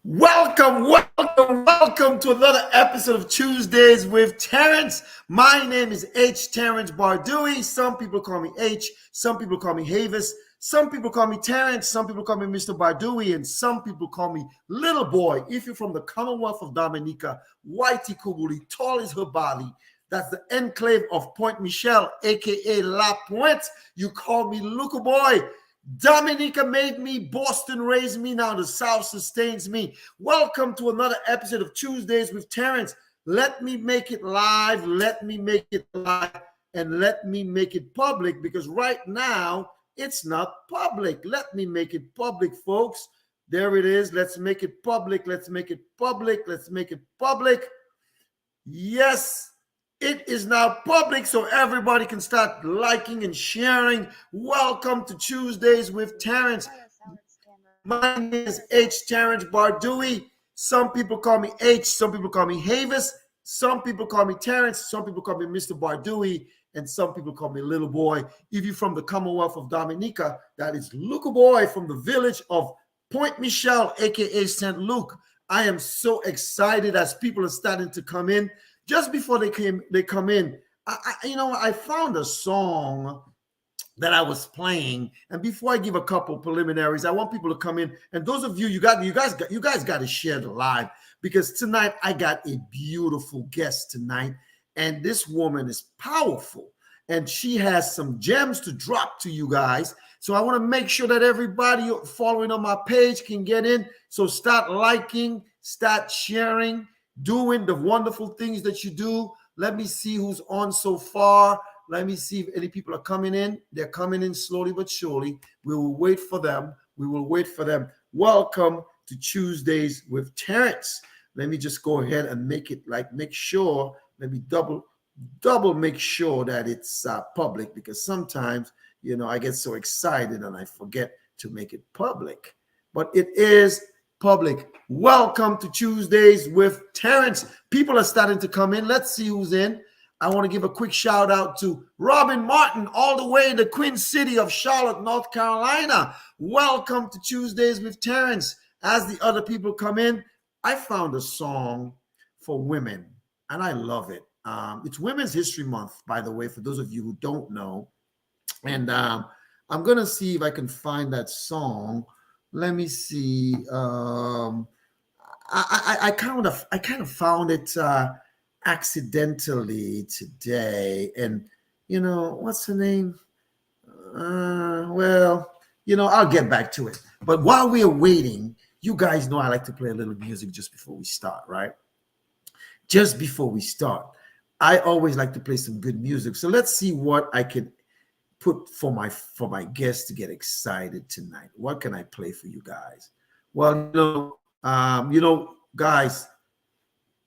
Welcome to another episode of Tuesdays with Terrence. My name is H. Terrence Bardui. Some people call me H, some people call me Havis, some people call me Terrence, some people call me Mr. Bardui, and some people call me Little Boy. If you're from the Commonwealth of Dominica, Whitey Kubuli, tall as her body. That's the enclave of Point Michel, aka La Pointe. You call me Luca Boy. Dominica made me, Boston raised me, now the South sustains me. Welcome to another episode of Tuesdays with Terrence. Let me make it live, and let me make it public, because right now it's not public. Let me make it public, folks. There it is. Let's make it public. Let's make it public. Let's make it public. Yes. It is now public, so everybody can start liking and sharing. Welcome to Tuesdays with Terrence. My name is H. Terrence Bardui. Some people call me H, some people call me Havis, some people call me Terrence, some people call me Mr. Bardui, and some people call me Little Boy. If you're from the Commonwealth of Dominica, that is Luca Boy from the village of Point Michel, aka St. Luke. I am so excited as people are starting to come in. Just before they come in, I found a song that I was playing, and before I give a couple preliminaries, I want people to come in. And those of you guys got to share the live, because tonight I got a beautiful guest tonight, and this woman is powerful, and she has some gems to drop to you guys. So I want to make sure that everybody following on my page can get in. So start liking, start sharing, doing the wonderful things that you do. Let me see who's on so far. Let me see if any people are coming in. They're coming in slowly but surely. We will wait for them. Welcome to Tuesdays with Terrence. Let me just go ahead and make sure. Let me double make sure that it's public, because sometimes, I get so excited and I forget to make it public. But it is public. Welcome to Tuesdays with Terrence. People are starting to come in. Let's see who's in. I want to give a quick shout out to Robin Martin, all the way in the Queen City of Charlotte, North Carolina. Welcome to Tuesdays with Terrence. As the other people come in, I found a song for women, and I love it. It's Women's History Month, by the way, for those of you who don't know. And I'm going to see if I can find that song. Let me see. I kind of found it accidentally today, and what's her name? I'll get back to it. But while we are waiting, you guys know I like to play a little music just before we start, right? Just before we start, I always like to play some good music. So let's see what I can put for my guests to get excited tonight. What can I play for you guys? Well, guys,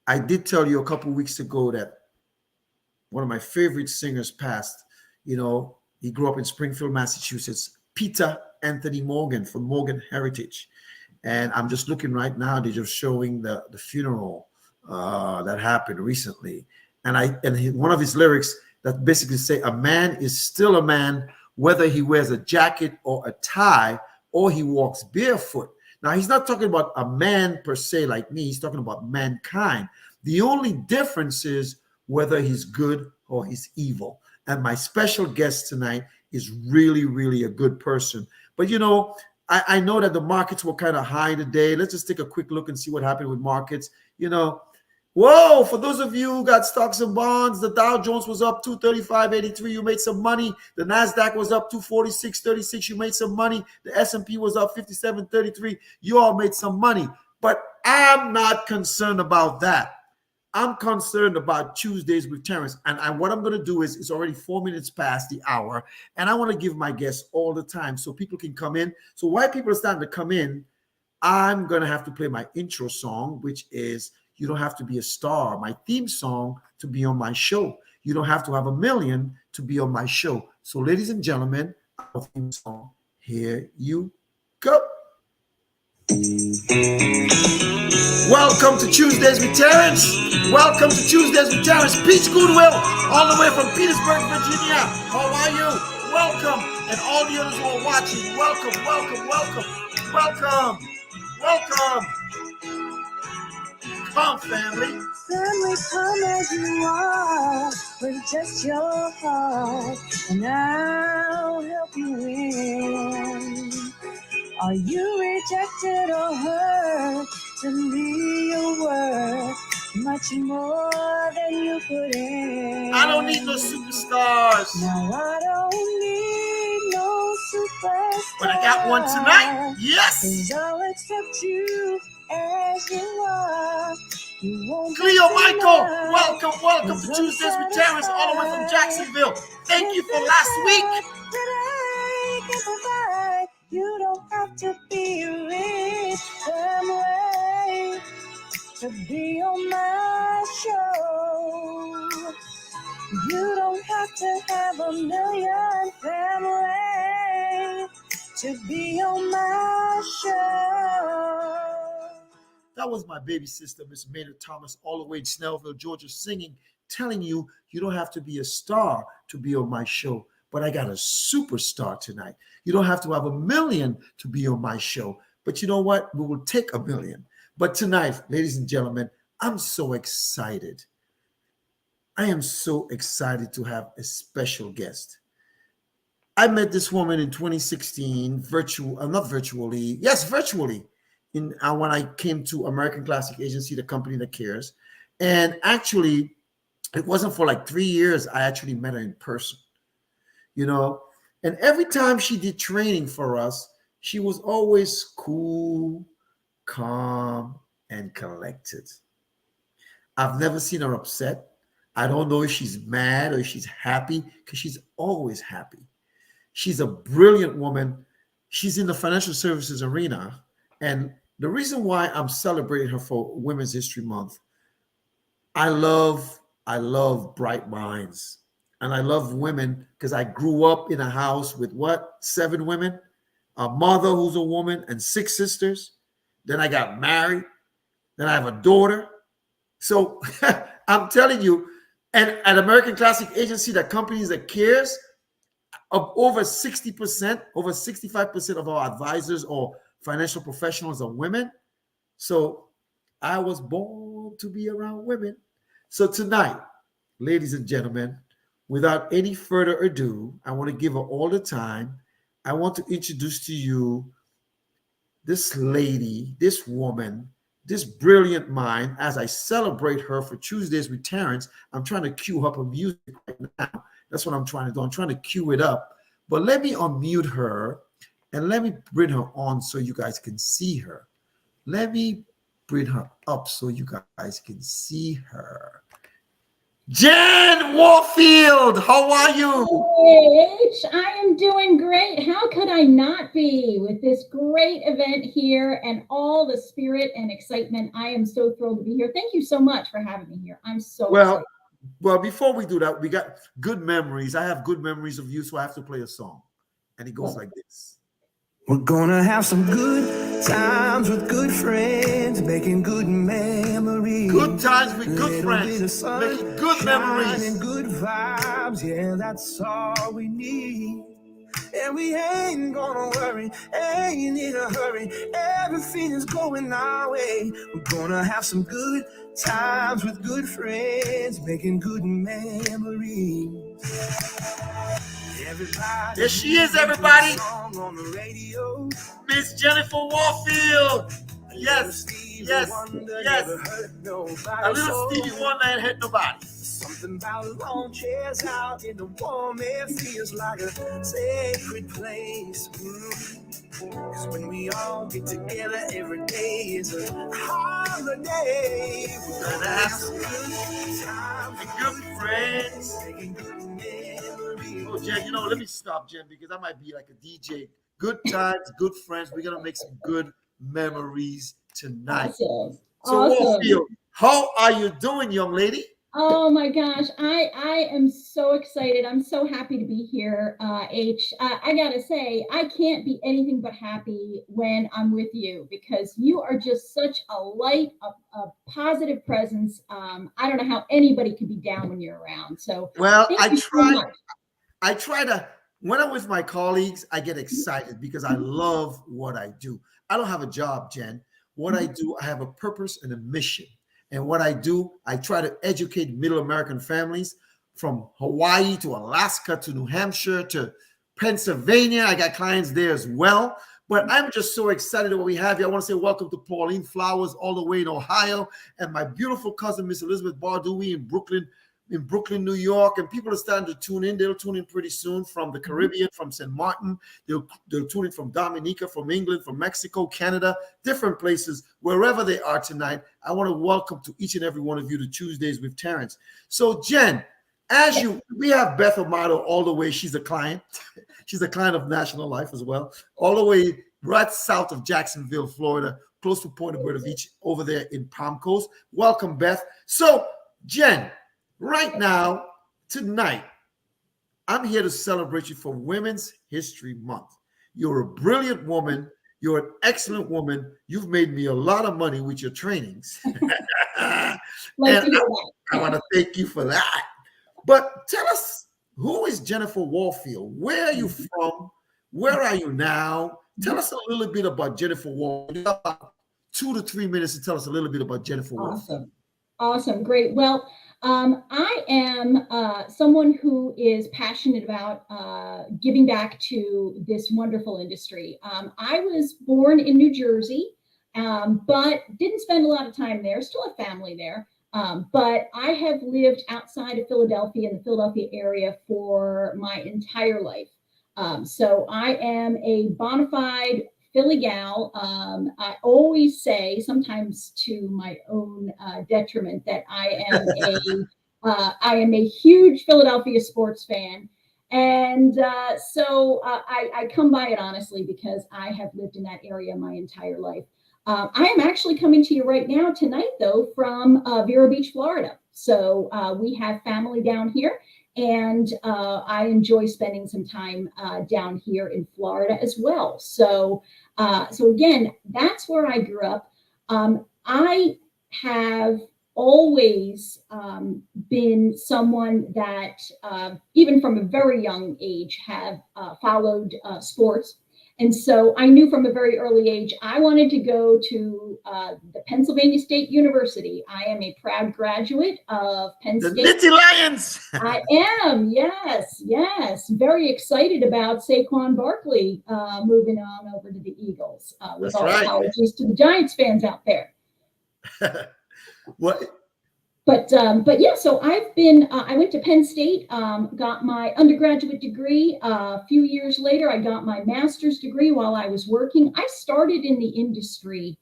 I did tell you a couple weeks ago that one of my favorite singers passed. He grew up in Springfield, Massachusetts. Peter Anthony Morgan from Morgan Heritage. And I'm just looking right now. They're just showing the funeral that happened recently. And one of his lyrics that basically say, a man is still a man, whether he wears a jacket or a tie, or he walks barefoot. Now, he's not talking about a man per se like me. He's talking about mankind. The only difference is whether he's good or he's evil. And my special guest tonight is really, really a good person. But, I know that the markets were kind of high today. Let's just take a quick look and see what happened with markets. Whoa, for those of you who got stocks and bonds, the Dow Jones was up 235.83. You made some money. The NASDAQ was up 246.36. You made some money. The S&P was up 57.33. You all made some money. But I'm not concerned about that. I'm concerned about Tuesdays with Terrence. And what I'm going to do is, it's already 4 minutes past the hour, and I want to give my guests all the time so people can come in. So while people are starting to come in, I'm going to have to play my intro song, which is You Don't Have to Be a Star, my theme song to be on my show. You don't have to have a million to be on my show. So ladies and gentlemen, our theme song, here you go. Welcome to Tuesdays with Terrence. Welcome to Tuesdays with Terrence. Peach Goodwill, all the way from Petersburg, Virginia. How are you? Welcome. And all the others who are watching, welcome, welcome, welcome, welcome, welcome. on, family. Family, come as you are with just your heart, and I'll help you win. Are you rejected or hurt? To me, you're worth much more than you put in. I don't need no superstars. Now I don't need no superstars. But I got one tonight. Yes. 'Cause I'll accept you as you are. You won't Cleo Michael, welcome to Tuesdays with Terrence, all the way from Jacksonville. Thank you for last week. That I can provide. You don't have to be rich family to be on my show. You don't have to have a million family to be on my show. That was my baby sister, Miss Maynard Thomas, all the way in Snellville, Georgia, singing, telling you you don't have to be a star to be on my show. But I got a superstar tonight. You don't have to have a million to be on my show. But you know what? We will take a million. But tonight, ladies and gentlemen, I'm so excited. I am so excited to have a special guest. I met this woman in 2016, virtually, when I came to American Classic Agency, the company that cares. And actually, it wasn't for like 3 years. I actually met her in person. You know, and every time she did training for us, she was always cool, calm, and collected. I've never seen her upset. I don't know if she's mad or if she's happy, because she's always happy. She's a brilliant woman. She's in the financial services arena. And the reason why I'm celebrating her for Women's History Month, I love bright minds. And I love women because I grew up in a house with 7 women, a mother who's a woman, and 6 sisters. Then I got married. Then I have a daughter. So I'm telling you, and at American Classic Agency, the companies that cares, of over 60%, over 65% of our advisors or financial professionals are women. So I was born to be around women. So tonight, ladies and gentlemen, without any further ado, I want to give her all the time. I want to introduce to you this lady, this woman, this brilliant mind. As I celebrate her for Tuesdays with Terrence, I'm trying to cue up her music right now. That's what I'm trying to do. I'm trying to cue it up. But let me unmute her and let me bring her on so you guys can see her. Let me bring her up so you guys can see her. Jen Warfield, how are you? Hey, H, I am doing great. How could I not be with this great event here and all the spirit and excitement? I am so thrilled to be here. Thank you so much for having me here. I'm so excited. Well, before we do that, we got good memories. I have good memories of you, so I have to play a song. And it goes like this. We're gonna have some good times with good friends, making good memories. Good times with good friends, making good memories. And good vibes, yeah, that's all we need. And we ain't gonna worry, ain't in a hurry. Everything is going our way. We're gonna have some good times with good friends, making good memories. Everybody, there she is, everybody. Miss Jennifer Warfield. Yes. A little Stevie Wonder ain't hurt nobody. Something about long chairs out in the warm air feels like a sacred place. Cause when we all get together, every day is a holiday. We're gonna have some good times with good friends, making good memories. Oh, Jen, let me stop, Jen, because I might be like a DJ. Good times, good friends. We're gonna make some good memories tonight. Awesome. So, Warfield, how are you doing, young lady? Oh my gosh, I am so excited. I'm so happy to be here, H. I gotta say, I can't be anything but happy when I'm with you because you are just such a light, a positive presence. I don't know how anybody could be down when you're around. So, well, I try to. When I'm with my colleagues, I get excited because I love what I do. I don't have a job, Jen. What I do, I have a purpose and a mission. And what I do, I try to educate middle American families from Hawaii to Alaska to New Hampshire to Pennsylvania. I got clients there as well. But I'm just so excited that what we have here. I want to say welcome to Pauline Flowers all the way in Ohio, and my beautiful cousin, Miss Elizabeth Bardui in Brooklyn, New York. And people are starting to tune in. They'll tune in pretty soon from the Caribbean, from St. Martin. They'll tune in from Dominica, from England, from Mexico, Canada, different places, wherever they are tonight. I want to welcome to each and every one of you to Tuesdays with Terrence. So, Jen, we have Beth Amato all the way. She's a client. She's a client of National Life as well, all the way right south of Jacksonville, Florida, close to Point Puerto Beach over there in Palm Coast. Welcome, Beth. So, Jen, right now, tonight, I'm here to celebrate you for Women's History Month. You're a brilliant woman. You're an excellent woman. You've made me a lot of money with your trainings. I want to thank you for that. But tell us, who is Jennifer Warfield? Where are you from? Where are you now? Tell us a little bit about Jennifer Warfield. You have about 2 to 3 minutes to tell us a little bit about Jennifer Warfield. Awesome. Great. Well, I am someone who is passionate about giving back to this wonderful industry. I was born in New Jersey, but didn't spend a lot of time there. Still have family there. But I have lived outside of Philadelphia, in the Philadelphia area, for my entire life. So I am a bona fide Philly gal. I always say, sometimes to my own detriment, that I am a huge Philadelphia sports fan. And so I come by it honestly because I have lived in that area my entire life. I am actually coming to you right now tonight, though, from Vero Beach, Florida. So we have family down here, and I enjoy spending some time down here in Florida as well. So again, that's where I grew up. I have always been someone that, even from a very young age, have followed sports. And so I knew from a very early age, I wanted to go to the Pennsylvania State University. I am a proud graduate of Penn State. The Nittany Lions. I am, yes. Very excited about Saquon Barkley moving on over to the Eagles. With That's all right. apologies to the Giants fans out there. What? But yeah, so I went to Penn State, got my undergraduate degree. A few years later, I got my master's degree while I was working. I started in the industry.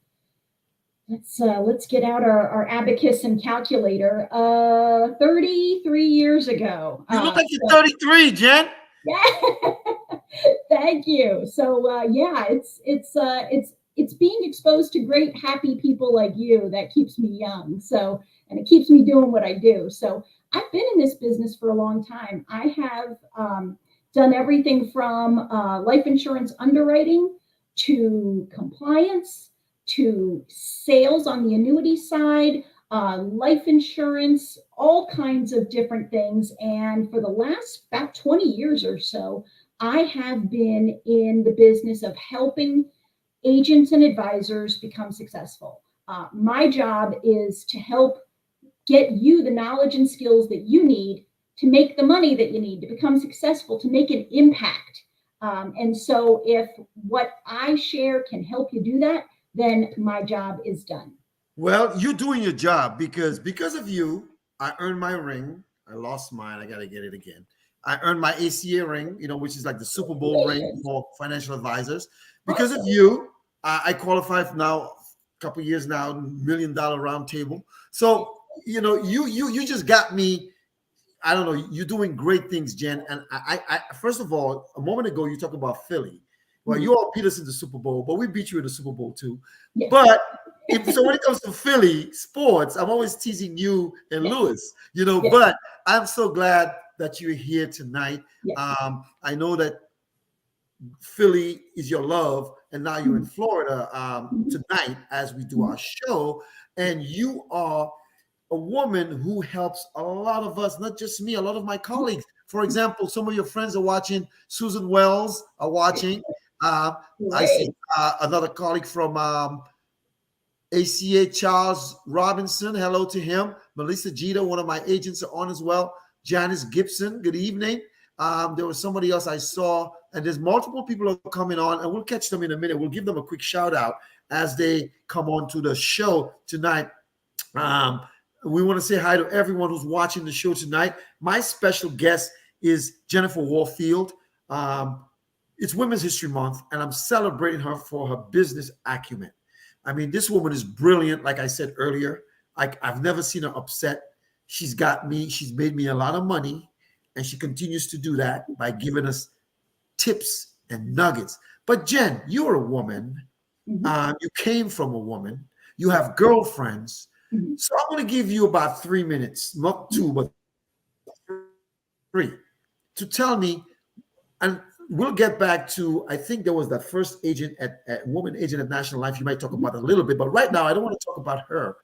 Let's get out our abacus and calculator. 33 years ago. You look like you're 33, Jen. Yeah. Thank you. So yeah, it's being exposed to great, happy people like you that keeps me young. So, and it keeps me doing what I do. So I've been in this business for a long time. I have done everything from life insurance underwriting to compliance to sales on the annuity side, life insurance, all kinds of different things. And for the last about 20 years or so, I have been in the business of helping agents and advisors become successful. My job is to help get you the knowledge and skills that you need to make the money that you need to become successful, to make an impact. And so if what I share can help you do that, then my job is done. Well, you're doing your job because of you, I earned my ring. I lost mine. I got to get it again. I earned my ACA ring, which is like the Super Bowl ring for financial advisors. Because of you, I qualified now a couple of years now, $1 million round table. So, you just got me. I don't know. You're doing great things, Jen. And I first of all, a moment ago, you talked about Philly. Well, you all beat us in the Super Bowl, but we beat you in the Super Bowl too. Yeah. But so when it comes to Philly sports, I'm always teasing you and Lewis, but I'm so glad that you're here tonight. Yeah. I know that Philly is your love, and now you're in Florida tonight as we do our show, and you are a woman who helps a lot of us, not just me, a lot of my colleagues. For example, some of your friends are watching. Susan Wells are watching. I see another colleague from ACA Charles Robinson, hello to him. Melissa Jeter, one of my agents, are on as well. Janice Gibson, good evening. There was somebody else I saw, and there's multiple people who are coming on, and we'll catch them in a minute. We'll give them a quick shout out as they come on to the show tonight. We want to say hi to everyone who's watching the show tonight. My special guest is Jennifer Warfield. It's Women's History Month, and I'm celebrating her for her business acumen. I mean, this woman is brilliant. Like I said earlier, I've never seen her upset. She's made me a lot of money, and she continues to do that by giving us tips and nuggets. But Jen, you're a woman. Mhm. You came from a woman. You have girlfriends. Mhm. So I'm going to give you about 3 minutes, not 2, but 3, to tell me, and we'll get back to, I think there was that first agent woman agent at National Life. You might talk about it a little bit, but right now I don't want to talk about her.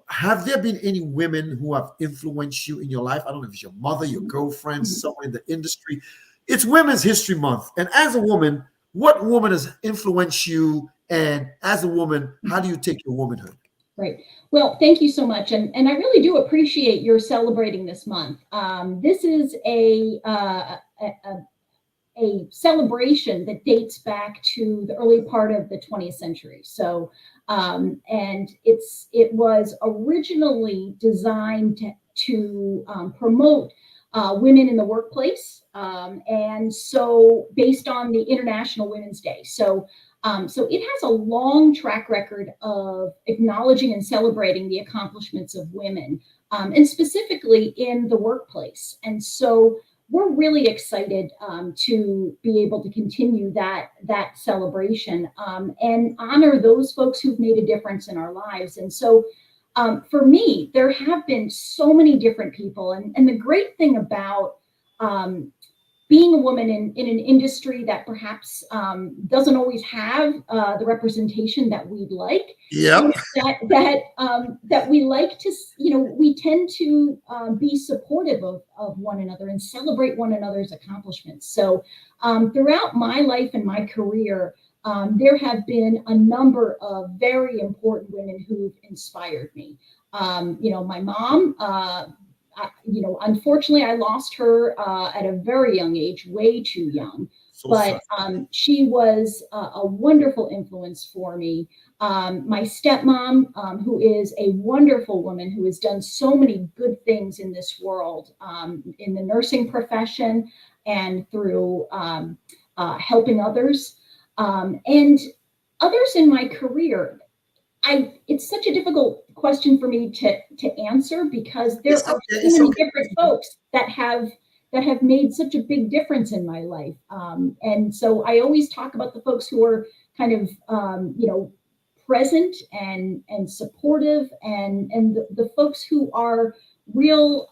Have there been any women who have influenced you in your life? I don't know if it's your mother, your girlfriend, someone in the industry. It's Women's History Month. And as a woman, what woman has influenced you? And as a woman, how do you take your womanhood? Right. Well, thank you so much. And I really do appreciate your celebrating this month. This is a celebration that dates back to the early part of the 20th century. So, and it was originally designed to promote women in the workplace. And so based on the International Women's Day. So it has a long track record of acknowledging and celebrating the accomplishments of women, and specifically in the workplace. And so we're really excited to be able to continue that celebration and honor those folks who've made a difference in our lives. And so for me, there have been so many different people. And the great thing about being a woman in an industry that perhaps doesn't always have the representation that we'd like, Yep. that we like to, we tend to be supportive of one another and celebrate one another's accomplishments. So throughout my life and my career, there have been a number of very important women who've inspired me. My mom, unfortunately, I lost her at a very young age, way too young. But she was a wonderful influence for me. My stepmom, who is a wonderful woman who has done so many good things in this world, in the nursing profession and through helping others. And others in my career. It's such a difficult question for me to answer because there are so many different folks that have made such a big difference in my life. And so I always talk about the folks who are kind of, present and supportive and the folks who are real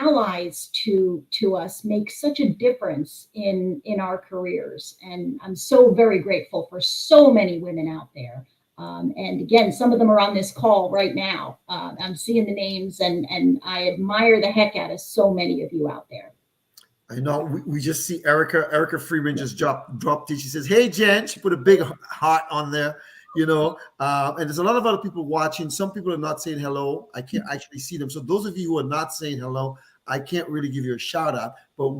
allies to us make such a difference in our careers. And I'm so very grateful for so many women out there. And again, some of them are on this call right now. I'm seeing the names and I admire the heck out of so many of you out there. I know we just see Erica Freeman just dropped it. She says, "Hey, Jen," she put a big heart on there, and there's a lot of other people watching. Some people are not saying hello. I can't actually see them. So those of you who are not saying hello, I can't really give you a shout out, but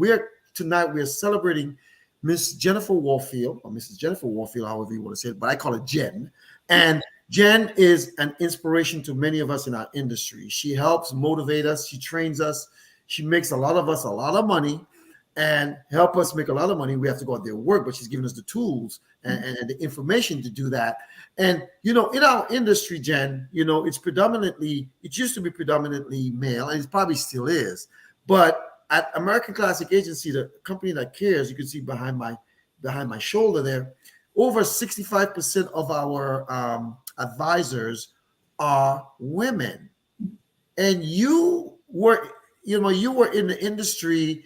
tonight we're celebrating Miss Jennifer Warfield, or Mrs. Jennifer Warfield, however you want to say it, but I call her Jen. And Jen is an inspiration to many of us in our industry. She helps motivate us. She trains us. She makes a lot of us a lot of money, and help us make a lot of money. We have to go out there and work, but she's giving us the tools and the information to do that. And, in our industry, Jen, it used to be predominantly male, and it probably still is. But at American Classic Agency, the company that cares, you can see behind my shoulder there, over 65% of our advisors are women. And you were in the industry,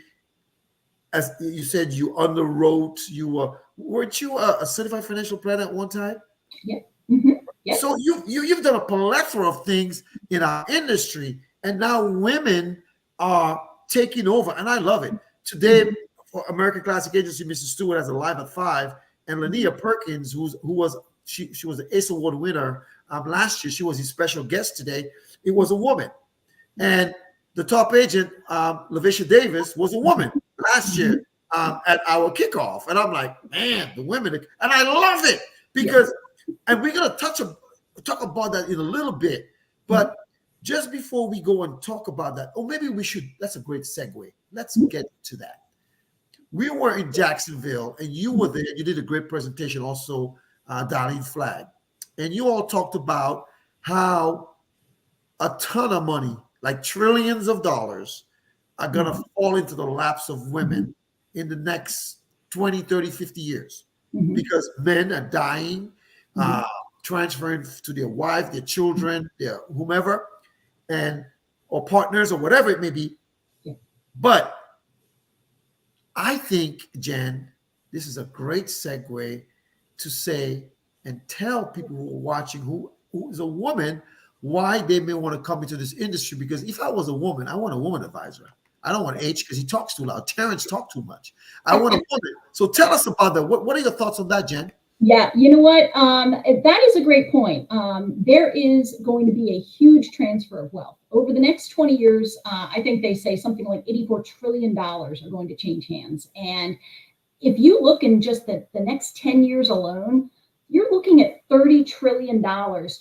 as you said, you underwrote. Weren't you a certified financial planner at one time? Yeah. Mm-hmm. Yep. So you've done a plethora of things in our industry, and now women are taking over, and I love it. Today, for American Classic Agency, Mrs. Stewart has a Live at 5, and Lania Perkins, she was the ACE Award winner last year. She was a special guest today. It was a woman. And the top agent, LaVisha Davis, was a woman last year at our kickoff. And I'm like, man, the women. And I love it because, and we're going to talk about that in a little bit. But just before we go and talk about that, or maybe we should, that's a great segue. Let's get to that. We were in Jacksonville and you were there. You did a great presentation also, Darlene Flagg. And you all talked about how a ton of money, like trillions of dollars, are going to fall into the laps of women in the next 20, 30, 50 years because men are dying, transferring to their wife, their children, their whomever, and or partners or whatever it may be. But I think, Jen, this is a great segue to say and tell people who are watching who is a woman why they may want to come into this industry. Because if I was a woman, I want a woman advisor. I don't want H because he talks too loud. Terrence talks too much. I want a woman. So tell us about that. What are your thoughts on that, Jen? Yeah, you know what? That is a great point. There is going to be a huge transfer of wealth. Over the next 20 years, I think they say something like $84 trillion are going to change hands. And if you look in just the next 10 years alone, you're looking at $30 trillion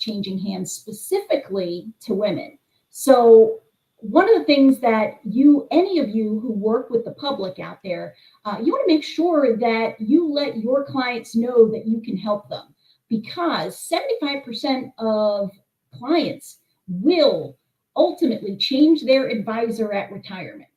changing hands specifically to women. So one of the things that any of you who work with the public out there, you want to make sure that you let your clients know that you can help them, because 75% of clients will ultimately change their advisor at retirement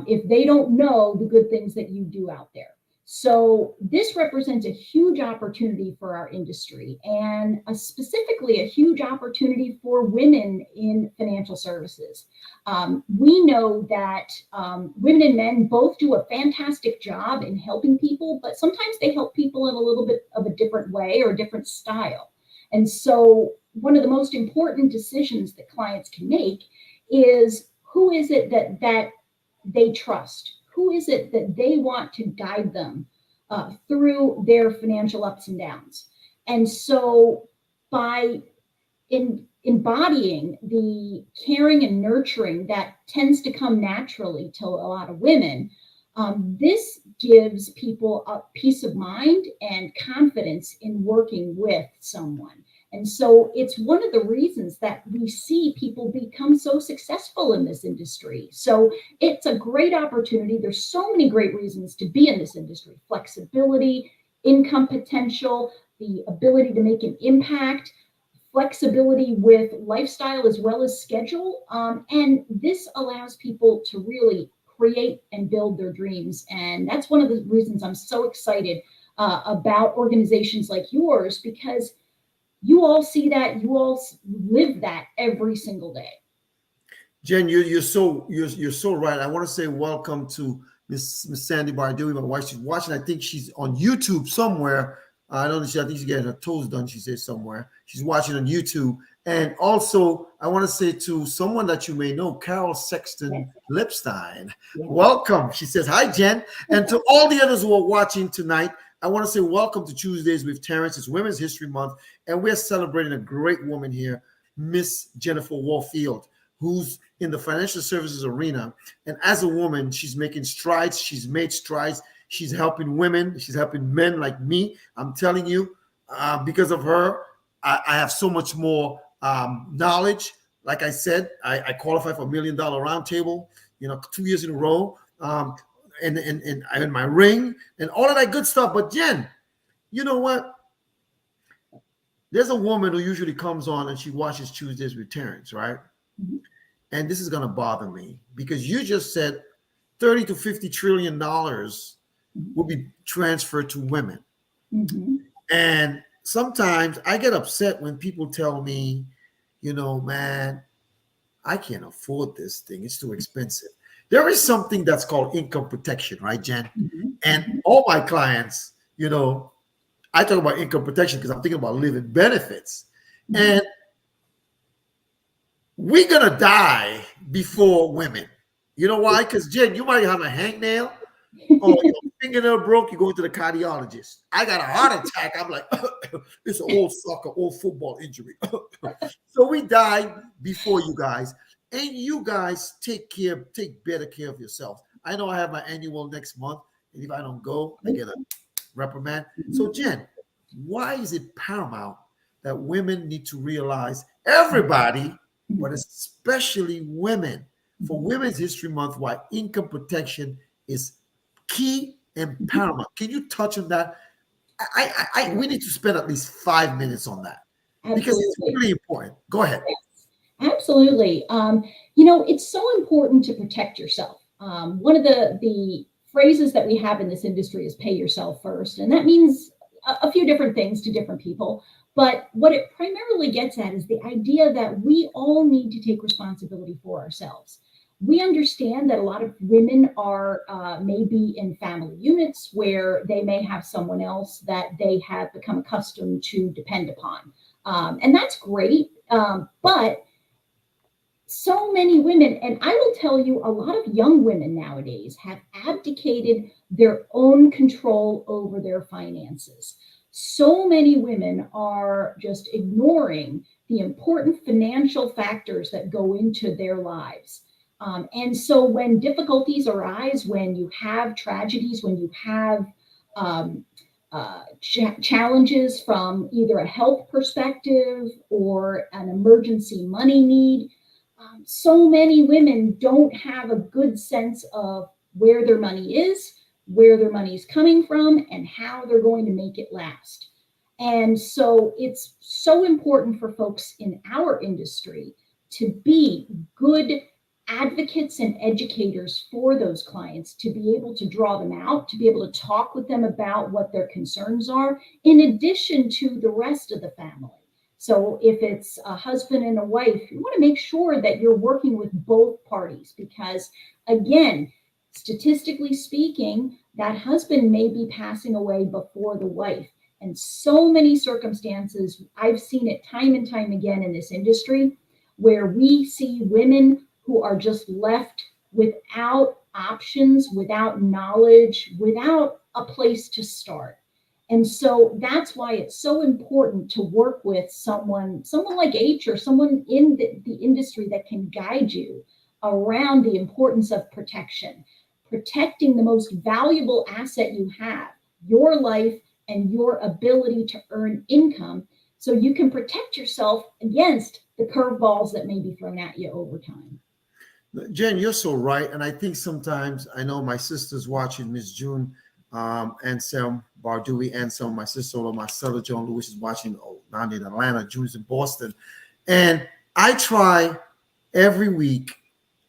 if they don't know the good things that you do out there. So this represents a huge opportunity for our industry, and specifically a huge opportunity for women in financial services. We know that women and men both do a fantastic job in helping people, but sometimes they help people in a little bit of a different way or a different style. And so one of the most important decisions that clients can make is, who is it that they trust? Who is it that they want to guide them through their financial ups and downs? And so by embodying the caring and nurturing that tends to come naturally to a lot of women, this gives people a peace of mind and confidence in working with someone. And so it's one of the reasons that we see people become so successful in this industry. So it's a great opportunity. There's so many great reasons to be in this industry: flexibility, income potential, the ability to make an impact, flexibility with lifestyle as well as schedule. And this allows people to really create and build their dreams. And that's one of the reasons I'm so excited about organizations like yours, because you all see that, you all live that every single day. Jen, you're so right. I want to say welcome to Miss Sandy Bardui. My wife, she's watching. I think she's on YouTube somewhere. I don't know. I think she's getting her toes done. She says somewhere. She's watching on YouTube. And also, I want to say to someone that you may know, Carol Sexton Lipstein, welcome. She says, hi, Jen. And to all the others who are watching tonight, I want to say welcome to Tuesdays with Terrence. It's Women's History Month, and we're celebrating a great woman here, Miss Jennifer Warfield, who's in the financial services arena. And as a woman, she's making strides. She's made strides. She's helping women. She's helping men like me. I'm telling you, because of her, I have so much more knowledge. Like I said, I qualified for $1 Million Roundtable, 2 years in a row. And in my ring and all of that good stuff. But Jen, you know what? There's a woman who usually comes on and she watches Tuesdays with Terrence, right? Mm-hmm. And this is going to bother me because you just said 30 to 50 trillion dollars will be transferred to women. Mm-hmm. And sometimes I get upset when people tell me, man, I can't afford this thing. It's too expensive. There is something that's called income protection, right, Jen? Mm-hmm. And all my clients, I talk about income protection because I'm thinking about living benefits. Mm-hmm. And we're going to die before women. You know why? Because, Jen, you might have a hangnail on your fingernail broke, you go to the cardiologist. I got a heart attack. I'm like, it's an old soccer, old football injury. So we died before you guys. And you guys take better care of yourselves. I know I have my annual next month. And if I don't go, I get a reprimand. So Jen, why is it paramount that women need to realize, everybody, but especially women, for Women's History Month, why income protection is key and paramount? Can you touch on that? We need to spend at least 5 minutes on that because it's really important. Go ahead. Yes, absolutely. It's so important to protect yourself. One of the phrases that we have in this industry is pay yourself first. And that means a few different things to different people. But what it primarily gets at is the idea that we all need to take responsibility for ourselves. We understand that a lot of women are maybe in family units where they may have someone else that they have become accustomed to depend upon. And that's great. But so many women, and I will tell you, a lot of young women nowadays have abdicated their own control over their finances. So many women are just ignoring the important financial factors that go into their lives. And so when difficulties arise, when you have tragedies, when you have challenges from either a health perspective or an emergency money need, so many women don't have a good sense of where their money is, where their money is coming from, and how they're going to make it last. And so it's so important for folks in our industry to be good advocates and educators for those clients, to be able to draw them out, to be able to talk with them about what their concerns are, in addition to the rest of the family. So if it's a husband and a wife, you want to make sure that you're working with both parties because, again, statistically speaking, that husband may be passing away before the wife. And so many circumstances, I've seen it time and time again in this industry, where we see women who are just left without options, without knowledge, without a place to start. And so that's why it's so important to work with someone like H or someone in the industry that can guide you around the importance of protection, protecting the most valuable asset you have, your life and your ability to earn income, so you can protect yourself against the curveballs that may be thrown at you over time. Jen, you're so right. And I think sometimes, I know my sister's watching, Miss June, Anselm Bardui, Anselm, my sister-in-law, Marcella John Lewis is watching down in Atlanta, June's in Boston. And I try every week,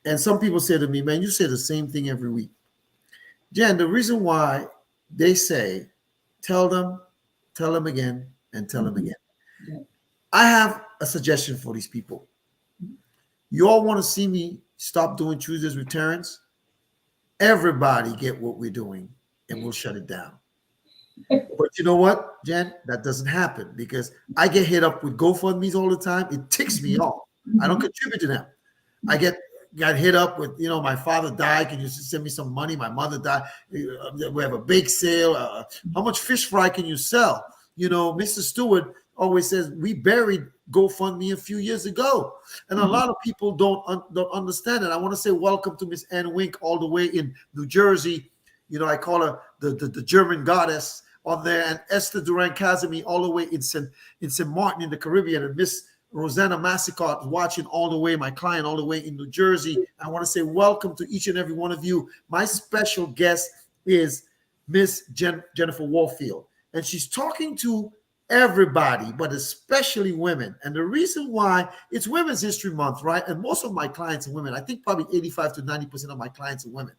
and some people say to me, man, you say the same thing every week. Jen, the reason why they say, tell them again, and tell them again. Yeah. I have a suggestion for these people. You all want to see me stop doing Tuesdays with Terrence? Everybody get what we're doing, and we'll shut it down. But you know what, Jen? That doesn't happen because I get hit up with GoFundMe's all the time. It ticks me off. I don't contribute to them. I got hit up with, my father died. Can you send me some money? My mother died. We have a bake sale. How much fish fry can you sell? Mr. Stewart always says we buried GoFundMe a few years ago, and a lot of people don't understand it. I want to say welcome to Miss Ann Wink all the way in New Jersey. I call her the German goddess on there, and Esther Duran-Kazemi all the way in St. Martin in the Caribbean, and Miss Rosanna Massicott watching all the way, my client all the way in New Jersey. I want to say welcome to each and every one of you. My special guest is Miss Jennifer Warfield, and she's talking to everybody, but especially women. And the reason why, it's Women's History Month, right? And most of my clients are women. I think probably 85 to 90% of my clients are women.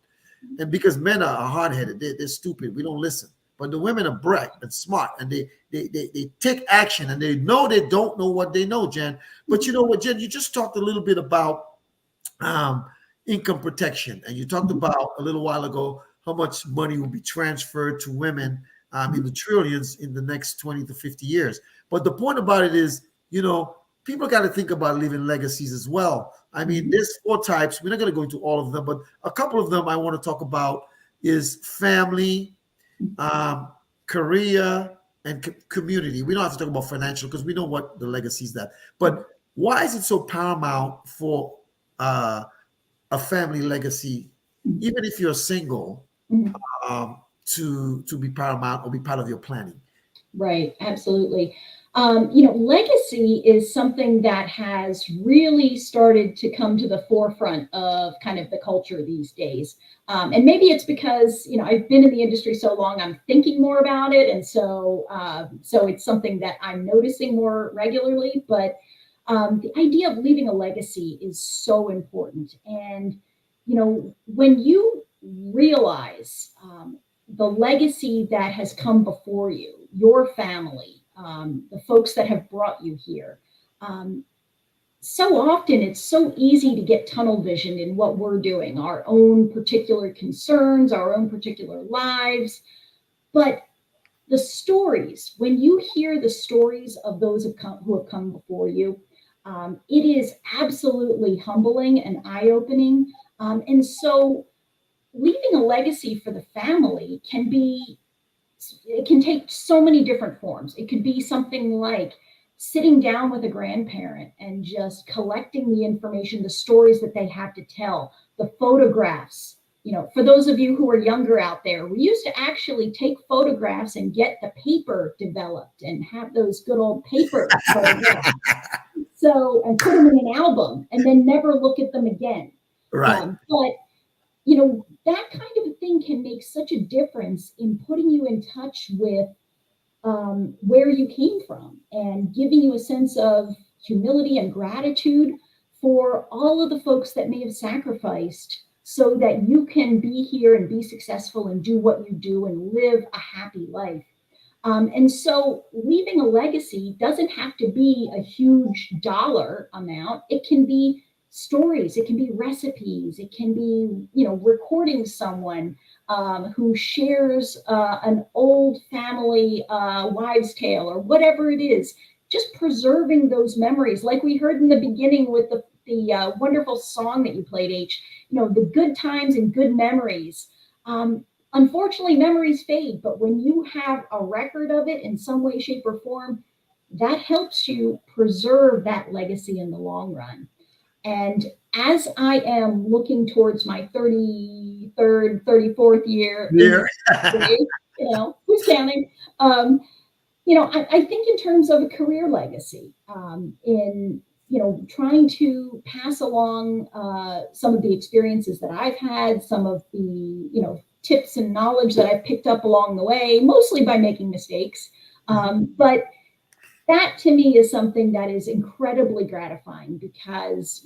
And because men are hard-headed, they're stupid. We don't listen. But the women are bright and smart, and they take action, and they know they don't know what they know, Jen. But you know what, Jen? You just talked a little bit about income protection, and you talked about a little while ago how much money will be transferred to women in the trillions in the next 20 to 50 years. But the point about it is, people got to think about leaving legacies as well. I mean, there's 4 types. We're not going to go into all of them, but a couple of them I want to talk about is family, career, and community. We don't have to talk about financial because we know what the legacy is that. But why is it so paramount for a family legacy, even if you're single, Mhm. to be paramount or be part of your planning? Right, absolutely. Legacy is something that has really started to come to the forefront of kind of the culture these days. And maybe it's because, I've been in the industry so long, I'm thinking more about it. And so it's something that I'm noticing more regularly. But the idea of leaving a legacy is so important. And, when you realize the legacy that has come before you, your family, the folks that have brought you here. So often it's so easy to get tunnel vision in what we're doing, our own particular concerns, our own particular lives. But the stories, when you hear the stories of those who have come before you, it is absolutely humbling and eye opening. And so leaving a legacy for the family it can take so many different forms. It could be something like sitting down with a grandparent and just collecting the information, the stories that they have to tell, the photographs. For those of you who are younger out there, we used to actually take photographs and get the paper developed and have those good old paper photographs. And put them in an album and then never look at them again. Right. But that kind of a thing can make such a difference in putting you in touch with where you came from and giving you a sense of humility and gratitude for all of the folks that may have sacrificed so that you can be here and be successful and do what you do and live a happy life. And so leaving a legacy doesn't have to be a huge dollar amount. It can be stories, it can be recipes, it can be, recording someone who shares an old family wives' tale or whatever it is. Just preserving those memories, like we heard in the beginning with the wonderful song that you played, H. The good times and good memories. Unfortunately, memories fade, but when you have a record of it in some way, shape, or form, that helps you preserve that legacy in the long run. And as I am looking towards my 33rd, 34th year, Here. who's counting? I think in terms of a career legacy, in trying to pass along some of the experiences that I've had, some of the tips and knowledge that I've picked up along the way, mostly by making mistakes. But that to me is something that is incredibly gratifying because,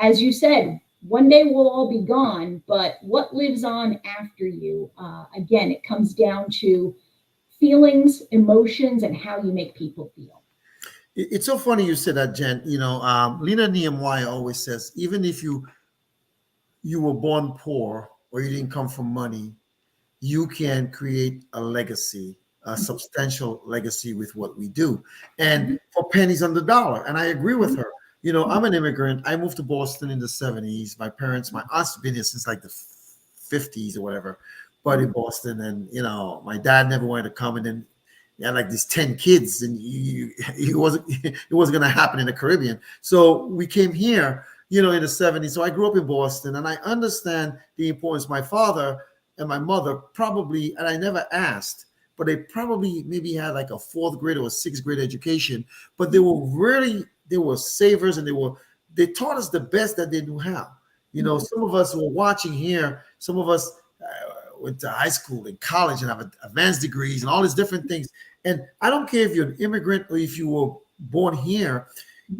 as you said, one day we'll all be gone, but what lives on after you, again, it comes down to feelings, emotions, and how you make people feel. It's so funny you said that, Jen. Lena Nehemiah always says, even if you were born poor or you didn't come from money, you can create a legacy, a substantial legacy with what we do, and for pennies on the dollar. And I agree with her. I'm an immigrant. I moved to Boston in the 70s. My aunt's been here since like the 50s or whatever, but in Boston. And, my dad never wanted to come. And then he had like these 10 kids and it wasn't going to happen in the Caribbean. So we came here, in the 70s. So I grew up in Boston and I understand the importance. My father and my mother probably, and I never asked, but they probably maybe had like a fourth grade or a sixth grade education, but they were savers and they taught us the best that they knew how. Some of us who are watching here, some of us went to high school and college and have advanced degrees and all these different things. And I don't care if you're an immigrant or if you were born here,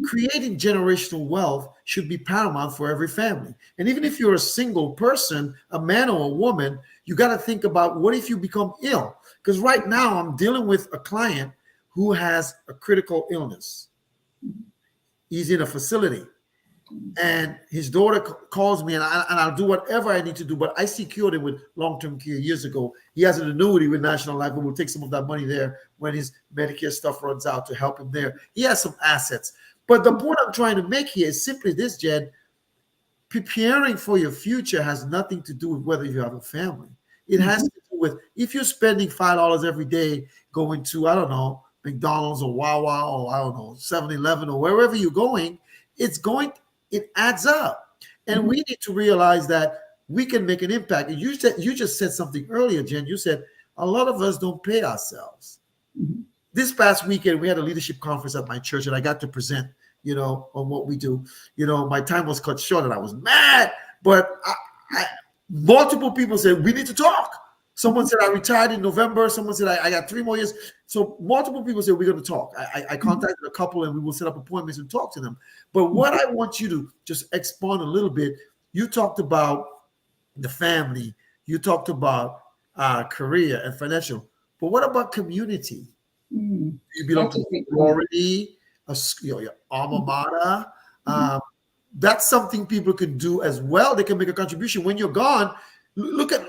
creating generational wealth should be paramount for every family. And even if you're a single person, a man or a woman, you got to think about what if you become ill? Because right now I'm dealing with a client who has a critical illness. He's in a facility. And his daughter calls me and I'll do whatever I need to do. But I secured him with long-term care years ago. He has an annuity with National Life, and we'll take some of that money there when his Medicare stuff runs out to help him there. He has some assets. But the point I'm trying to make here is simply this, Jen. Preparing for your future has nothing to do with whether you have a family. It has to do with, if you're spending $5 every day going to, I don't know, McDonald's or Wawa or I don't know, 7-Eleven or wherever you're going, it adds up. And we need to realize that we can make an impact. And you just said something earlier, Jen. You said a lot of us don't pay ourselves. This past weekend, we had a leadership conference at my church, and I got to present, on what we do. My time was cut short, and I was mad. But multiple people said, we need to talk. Someone said, I retired in November. Someone said, I got 3 more years. So multiple people said, we're going to talk. I contacted a couple, and we will set up appointments and talk to them. But what I want you to just expand a little bit, you talked about the family. You talked about career and financial. But what about community? You belong to a sorority, your alma mater. That's something people can do as well. They can make a contribution. When you're gone, look at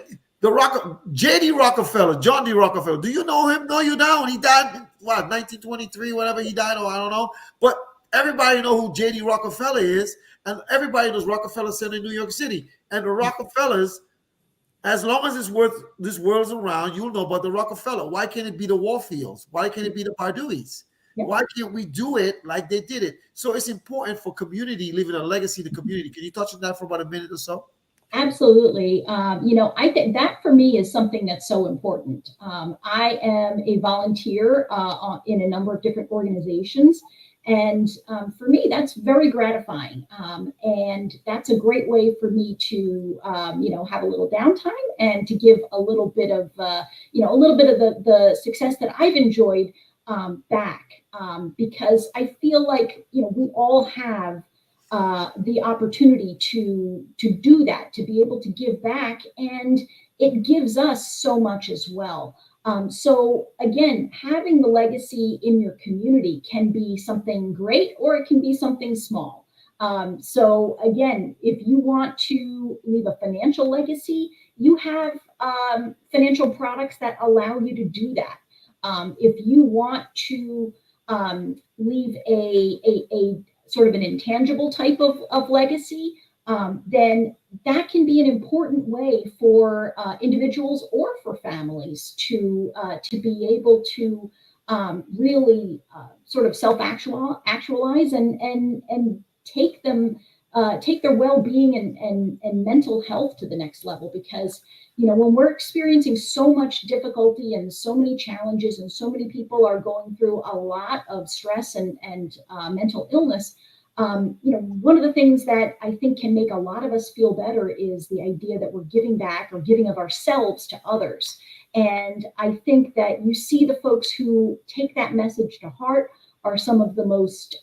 J.D. Rockefeller, John D. Rockefeller. Do you know him? No, you don't. He died in 1923, whatever he died, or I don't know. But everybody know who J.D. Rockefeller is, and everybody knows Rockefeller Center in New York City. And the Rockefellers, as long as this world's around, you'll know about the Rockefeller. Why can't it be the Warfields? Why can't it be the Parduis? Why can't we do it like they did it? So it's important for community, leaving a legacy in the community. Can you touch on that for about a minute or so? Absolutely. I think that for me is something that's so important. I am a volunteer in a number of different organizations. And for me, that's very gratifying. And that's a great way for me to, have a little downtime and to give a little bit of, the success that I've enjoyed back. Because I feel like, we all have the opportunity to do that, to be able to give back. And it gives us so much as well. So again, having the legacy in your community can be something great, or it can be something small. So again, if you want to leave a financial legacy, you have financial products that allow you to do that. If you want to leave a sort of an intangible type of legacy, then that can be an important way for individuals or for families to be able to really sort of self-actualize and take their well-being and mental health to the next level. Because when we're experiencing so much difficulty and so many challenges, and so many people are going through a lot of stress and mental illness, one of the things that I think can make a lot of us feel better is the idea that we're giving back or giving of ourselves to others. And I think that you see the folks who take that message to heart are some of the most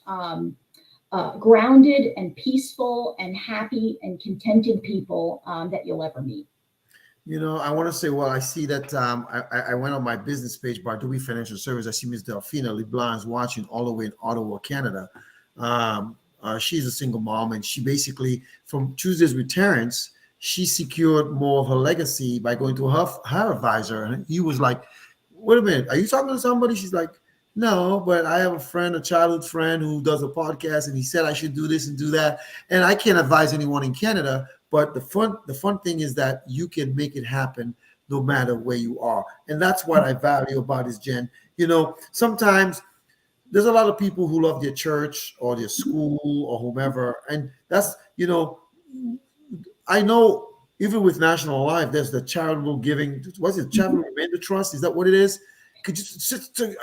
grounded and peaceful and happy and contented people that you'll ever meet. I want to say, I see that I went on my business page, Bardui Financial Service. I see Ms. Delphina LeBlanc is watching all the way in Ottawa, Canada. She's a single mom, and she basically, from Tuesdays with Terrence, she secured more of her legacy by going to her advisor. And he was like, wait a minute, are you talking to somebody? She's like, no, but I have a childhood friend who does a podcast, and he said I should do this and do that. And I can't advise anyone in Canada, but the fun thing is that you can make it happen no matter where you are. And that's what I value about this, Jen. Sometimes there's a lot of people who love their church or their school or whomever. And that's, I know even with National Life, there's the charitable giving. What's it? Charitable Remainder Trust? Is that what it is? Could you,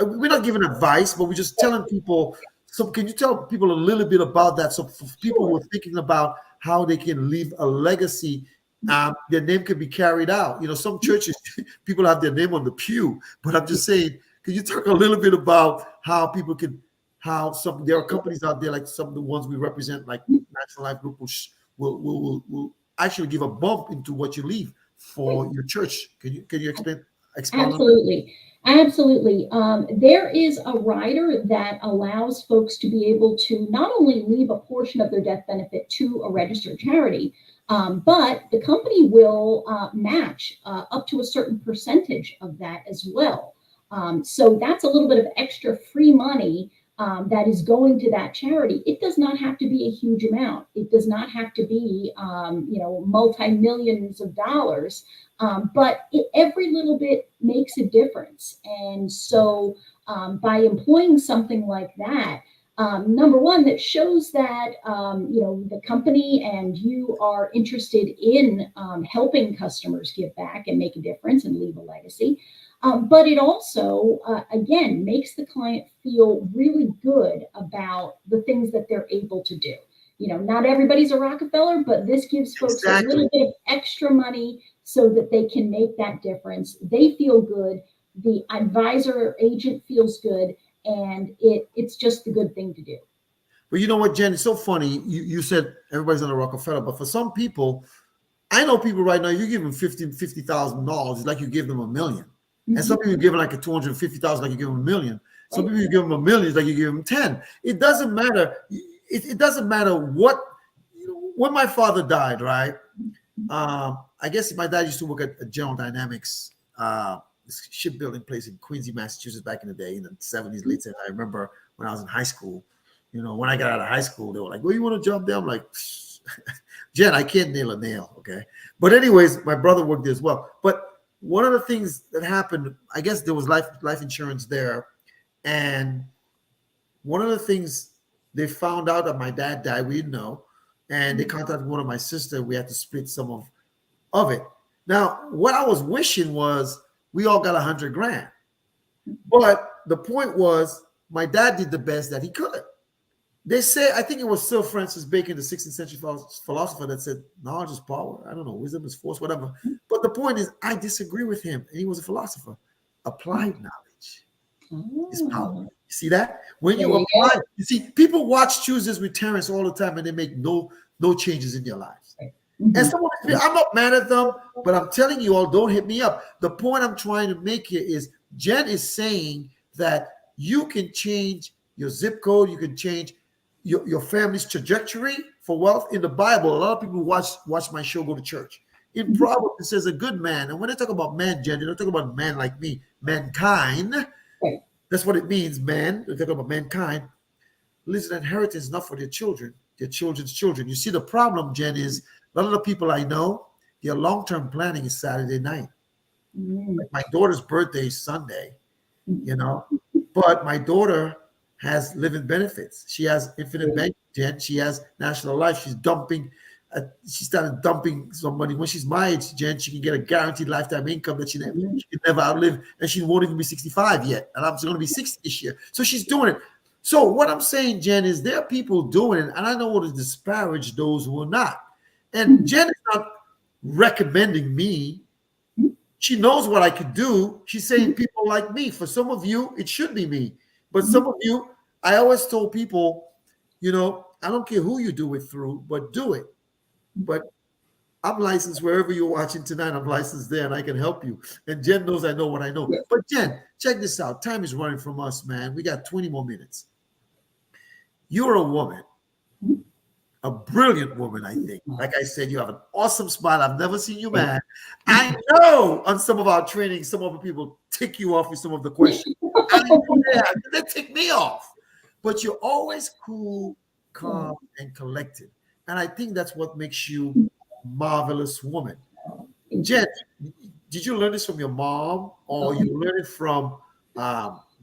we're not giving advice, but we're just telling people. So can you tell people a little bit about that? So for people who are thinking about how they can leave a legacy, their name can be carried out. Some churches, people have their name on the pew, but I'm just saying, can you talk a little bit about how people can, there are companies out there, like some of the ones we represent, like National Life Group, will actually give a bump into what you leave for your church. Can you explain? Absolutely. There is a rider that allows folks to be able to not only leave a portion of their death benefit to a registered charity, but the company will match up to a certain percentage of that as well. So that's a little bit of extra free money that is going to that charity. It does not have to be a huge amount. It does not have to be, multi-millions of dollars, but every little bit makes a difference. And so by employing something like that, number one, that shows that, the company and you are interested in helping customers give back and make a difference and leave a legacy. But it also, again, makes the client feel really good about the things that they're able to do. Not everybody's a Rockefeller, but this gives folks a little bit of extra money so that they can make that difference. They feel good. The advisor or agent feels good. And it's just the good thing to do. But you know what, Jen? It's so funny. You said everybody's on a Rockefeller, but for some people, I know people right now, you give them $50,000, it's like you give them $1 million. Mm-hmm. And some people give them like a $250,000, like you give them $1 million. Some people you give them $1 million, it's like you give them 10. It doesn't matter. It doesn't matter what. When my father died, right? I guess my dad used to work at General Dynamics. This shipbuilding place in Quincy, Massachusetts, back in the day, in the 70s, late 70s. I remember when I was in high school, when I got out of high school, they were like, well, you want to jump there? I'm like, Jen, I can't nail a nail, okay? But anyways, my brother worked there as well. But one of the things that happened, I guess there was life insurance there. And one of the things they found out that my dad died, we didn't know. And they contacted one of my sisters. We had to split some of it. Now, what I was wishing was, we all got $100,000. But the point was, my dad did the best that he could. They say, I think it was Sir Francis Bacon, the 16th century philosopher, that said, knowledge is power. I don't know, wisdom is force, whatever. But the point is, I disagree with him. And he was a philosopher. Applied knowledge is power. You see that? When you apply, you see, people watch Choose with Terrence all the time and they make no changes in their lives. And someone, I'm not mad at them, but I'm telling you all, don't hit me up. The point I'm trying to make here is Jen is saying that you can change your zip code, you can change your family's trajectory for wealth. In the Bible, a lot of people who watch my show go to church. In Proverbs, it says a good man. And when they talk about man, Jen, they don't talk about man like me, mankind. Right. That's what it means, man. They talk about mankind. Leaves an inheritance not for their children, their children's children. You see, the problem, Jen, is a lot of the people I know, their long-term planning is Saturday night. Like my daughter's birthday is Sunday, but my daughter has living benefits. She has infinite bank debt. She has national life. She's dumping. She started dumping some money. When she's my age, Jen, she can get a guaranteed lifetime income that she can never outlive, and she won't even be 65 yet. And I'm going to be 60 this year. So she's doing it. So what I'm saying, Jen, is there are people doing it, and I don't want to disparage those who are not. And Jen is not recommending me. She knows what I could do. She's saying people like me. For some of you, it should be me. But some of you, I always told people, I don't care who you do it through, but do it. But I'm licensed wherever you're watching tonight. I'm licensed there, and I can help you. And Jen knows I know what I know. But Jen, check this out. Time is running from us, man. We got 20 more minutes. You're a woman. A brilliant woman, I think. Like I said, you have an awesome smile. I've never seen you mad. I know on some of our training, some of the people tick you off with some of the questions. I know they tick me off. But you're always cool, calm, and collected. And I think that's what makes you a marvelous woman. Jen, did you learn this from your mom, or you learned it from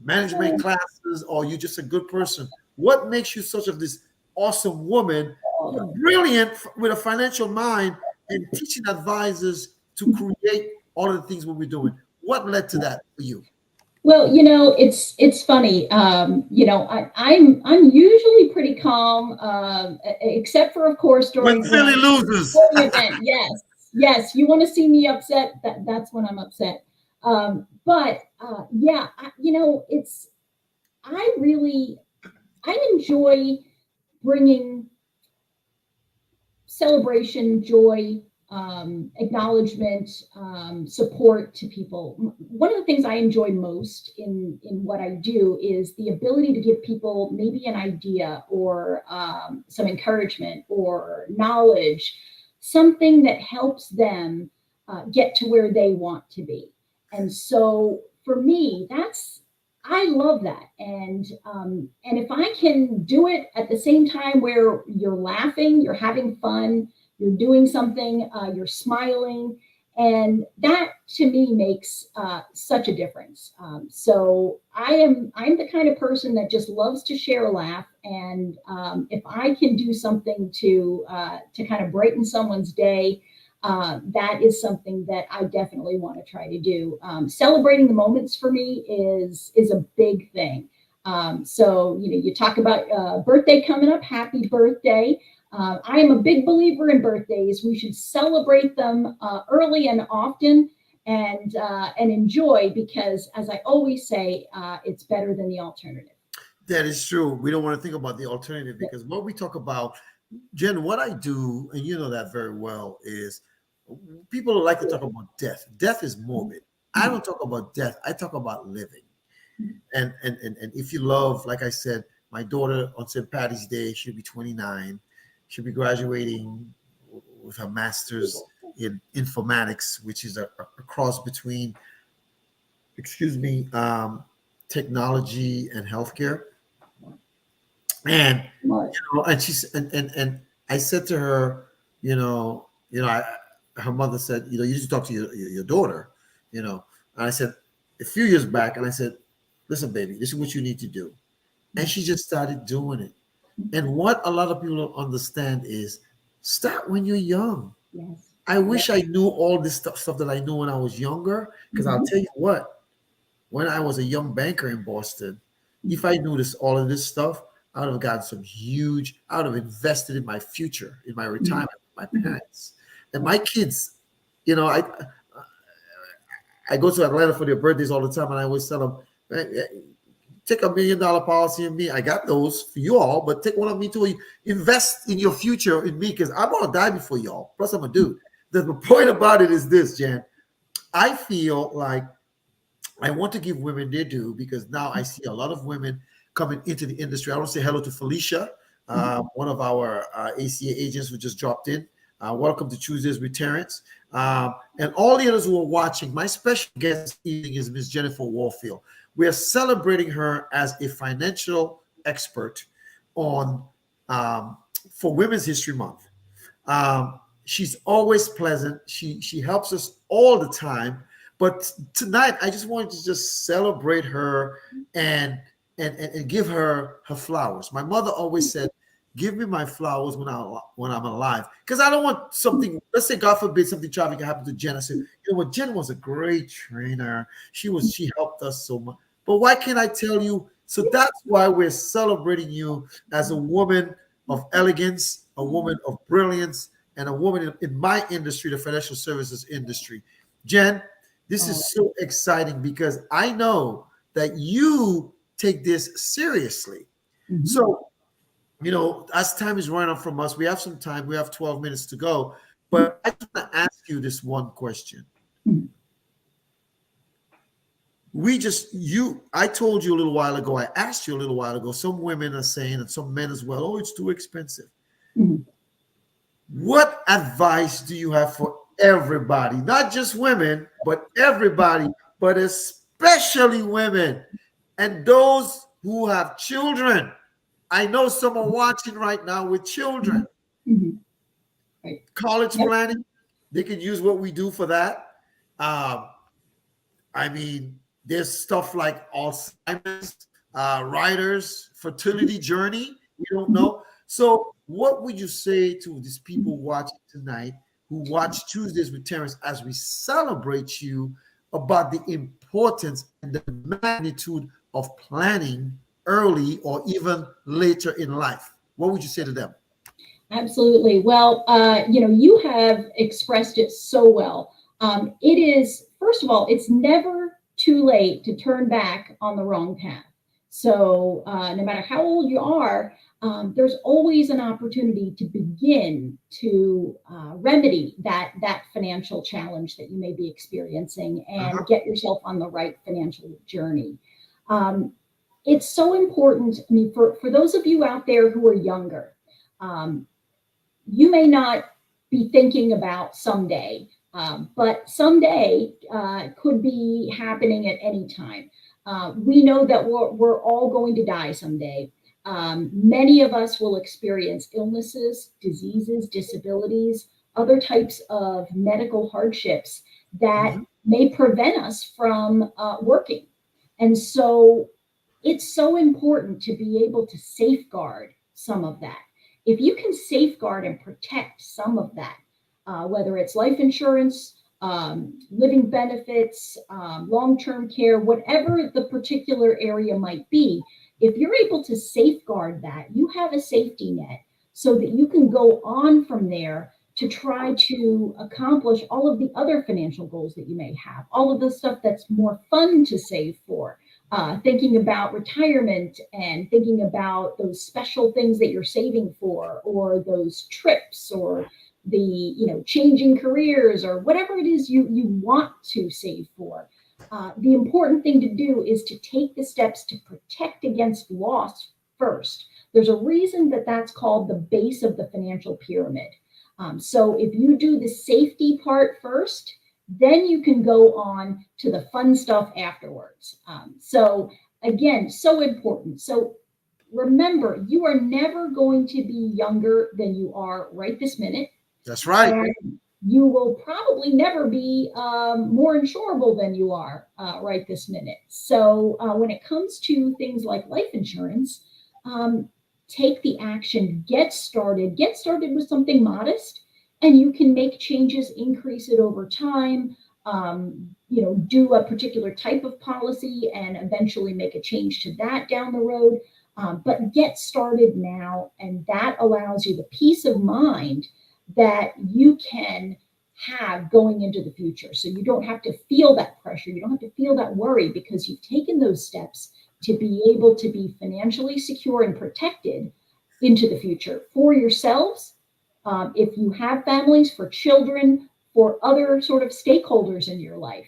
management classes, or you just a good person? What makes you such of this awesome woman, brilliant with a financial mind, and teaching advisors to create all of the things we're doing? What led to that for you? Well, it's funny. I'm usually pretty calm, except for, of course, during when Philly loses. The event. Yes. You want to see me upset? That's when I'm upset. I enjoy bringing celebration, joy, acknowledgement, support to people. One of the things I enjoy most in what I do is the ability to give people maybe an idea or some encouragement or knowledge, something that helps them get to where they want to be. And so for me, that's I love that. And if I can do it at the same time where you're laughing, you're having fun, you're doing something, you're smiling, and that to me makes such a difference. So I'm the kind of person that just loves to share a laugh, and if I can do something to kind of brighten someone's day, that is something that I definitely want to try to do. Celebrating the moments for me is a big thing. So you talk about birthday coming up. Happy birthday! I am a big believer in birthdays. We should celebrate them early and often, and enjoy, because, as I always say, it's better than the alternative. That is true. We don't want to think about the alternative, because what we talk about, Jen, what I do, and you know that very well, is people like to talk about death. Death is morbid. I don't talk about death. I talk about living. And if you love, like I said, my daughter on St. Patty's Day, she'll be 29. She'll be graduating with her master's in informatics, which is a cross between, excuse me, technology and healthcare. And Right. and she's and I said to her, her mother said, you need to talk to your daughter, And I said a few years back, and I said, listen, baby, this is what you need to do. And she just started doing it. And what a lot of people don't understand is start when you're young. Yes. I wish I knew all this stuff that I knew when I was younger, because I'll tell you what, when I was a young banker in Boston, if I knew all of this stuff, I would have gotten I would have invested in my future, in my retirement, with my parents. And my kids, I go to Atlanta for their birthdays all the time, and I always tell them, take $1 million policy in me. I got those for you all, but take one of me too. Invest in your future in me, because I'm gonna die before y'all. Plus, I'm a dude. The point about it is this, Jan. I feel like I want to give women their due, because now I see a lot of women coming into the industry. I want to say hello to Felicia, one of our ACA agents who just dropped in. Welcome to Tuesdays with Terrence. And all the others who are watching. My special guest this evening is Miss Jennifer Warfield. We are celebrating her as a financial expert on for Women's History Month. She's always pleasant. She helps us all the time. But tonight, I just wanted to just celebrate her and give her flowers. My mother always said, "Give me my flowers when I'm alive," because I don't want something. Let's say, God forbid, something tragic happened to Jen. I said, "You know what? Jen was a great trainer. She helped us so much. But why can't I tell you?" So that's why we're celebrating you as a woman of elegance, a woman of brilliance, and a woman in my industry, the financial services industry. Jen, this is so exciting, because I know that you take this seriously. So, as time is running up from us, we have some time. We have 12 minutes to go. But I just want to ask you this one question. I told you a little while ago, I asked you a little while ago, some women are saying, and some men as well, oh, it's too expensive. What advice do you have for everybody, not just women, but everybody, but especially women and those who have children? I know some are watching right now with children. Right. College planning, they can use what we do for that. There's stuff like Alzheimer's, writers, fertility journey. We don't know. So what would you say to these people watching tonight who watch Tuesdays with Terrence as we celebrate you about the importance and the magnitude of planning early or even later in life? What would you say to them? Absolutely. Well, you have expressed it so well. It is, first of all, it's never too late to turn back on the wrong path. So no matter how old you are, there's always an opportunity to begin to remedy that financial challenge that you may be experiencing and get yourself on the right financial journey. It's so important. I mean, for those of you out there who are younger, you may not be thinking about someday, but someday could be happening at any time. We know that we're all going to die someday. Many of us will experience illnesses, diseases, disabilities, other types of medical hardships that may prevent us from working. And so it's so important to be able to safeguard some of that. If you can safeguard and protect some of that, whether it's life insurance, living benefits, long-term care, whatever the particular area might be, if you're able to safeguard that, you have a safety net so that you can go on from there to try to accomplish all of the other financial goals that you may have, all of the stuff that's more fun to save for, thinking about retirement and thinking about those special things that you're saving for, or those trips, or the changing careers, or whatever it is you want to save for. The important thing to do is to take the steps to protect against loss first. There's a reason that that's called the base of the financial pyramid. So if you do the safety part first, then you can go on to the fun stuff afterwards. So again, so important. So remember, you are never going to be younger than you are right this minute. That's right. And you will probably never be more insurable than you are right this minute. So when it comes to things like life insurance, take the action, get started with something modest, and you can make changes, increase it over time, do a particular type of policy and eventually make a change to that down the road. But get started now, and that allows you the peace of mind that you can have going into the future. So you don't have to feel that pressure. You don't have to feel that worry, because you've taken those steps to be able to be financially secure and protected into the future for yourselves. If you have families, for children, for other sort of stakeholders in your life.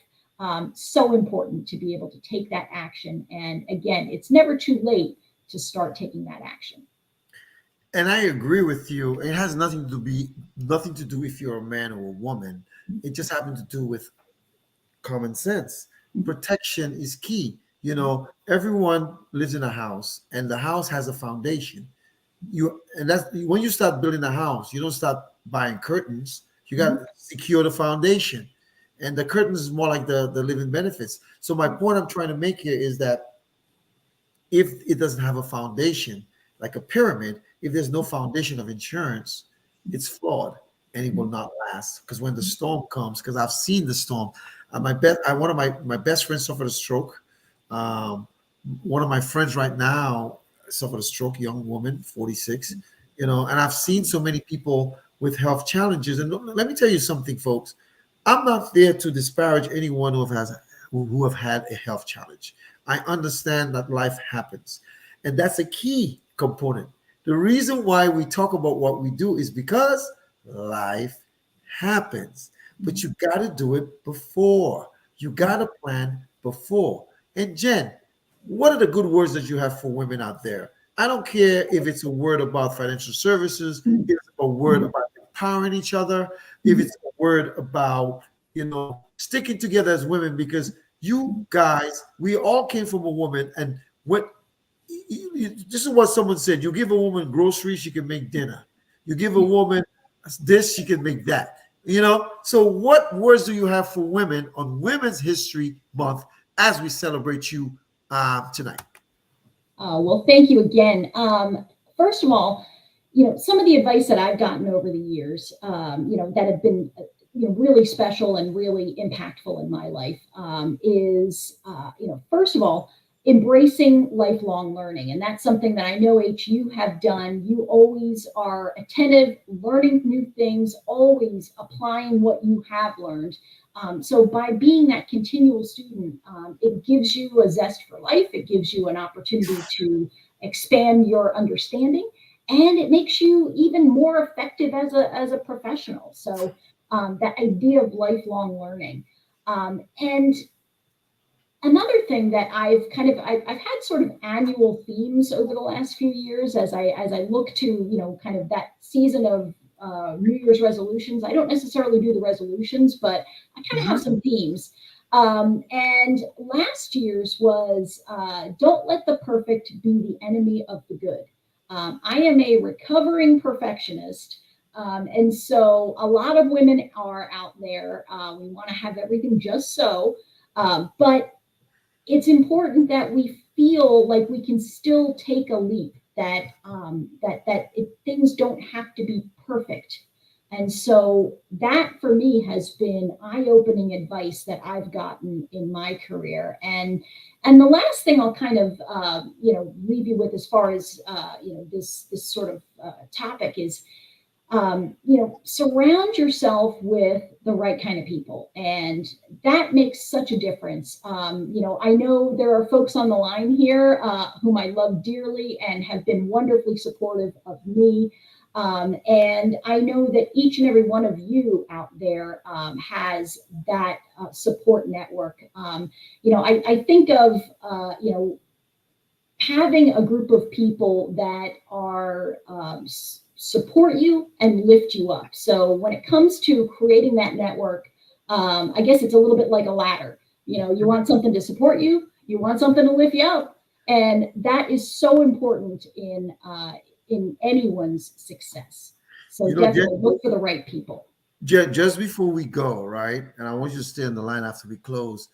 So important to be able to take that action. And again, it's never too late to start taking that action. And I agree with you. It has nothing to do if you're a man or a woman. It just happens to do with common sense. Protection is key. Everyone lives in a house, and the house has a foundation. That's when you start building a house, you don't start buying curtains. You got to secure the foundation, and the curtains is more like the living benefits. So my point I'm trying to make here is that if it doesn't have a foundation, like a pyramid, if there's no foundation of insurance, it's flawed and it will not last. Because when the storm comes, because I've seen the storm, one of my best friends suffered a stroke. One of my friends right now suffered a stroke, young woman, 46. And I've seen so many people with health challenges. And let me tell you something, folks. I'm not there to disparage anyone who have had a health challenge. I understand that life happens, and that's a key component. The reason why we talk about what we do is because life happens, but you got to do it before. You got to plan before. And Jen, what are the good words that you have for women out there? I don't care if it's a word about financial services, if it's a word about empowering each other, if it's a word about, sticking together as women, because you guys, we all came from a woman. And this is what someone said: you give a woman groceries, she can make dinner. You give a woman this, she can make that. So what words do you have for women on Women's History Month as we celebrate you tonight? Well, thank you again. First of all, some of the advice that I've gotten over the years, that have been really special and really impactful in my life, is first of all, embracing lifelong learning. And that's something that I know, H, you have done. You always are attentive, learning new things, always applying what you have learned. So by being that continual student, it gives you a zest for life. It gives you an opportunity to expand your understanding, and it makes you even more effective as a professional. So that idea of lifelong learning. And another thing that I've had sort of annual themes over the last few years as I look to, kind of that season of New Year's resolutions. I don't necessarily do the resolutions, but I kind of have some themes. And last year's was don't let the perfect be the enemy of the good. I am a recovering perfectionist. And so a lot of women are out there. We want to have everything just so. But it's important that we feel like we can still take a leap, that things don't have to be perfect. And so that for me has been eye-opening advice that I've gotten in my career. And the last thing I'll kind of leave you with as far as this sort of topic is surround yourself with the right kind of people. And that makes such a difference. I know there are folks on the line here whom I love dearly and have been wonderfully supportive of me. And I know that each and every one of you out there has that support network. I think of, having a group of people that are support you and lift you up. So when it comes to creating that network, I guess it's a little bit like a ladder. You want something to support you, you want something to lift you up, and that is so important in anyone's success. So definitely look for the right people. Just before we go, right, and I want you to stay on the line after we close.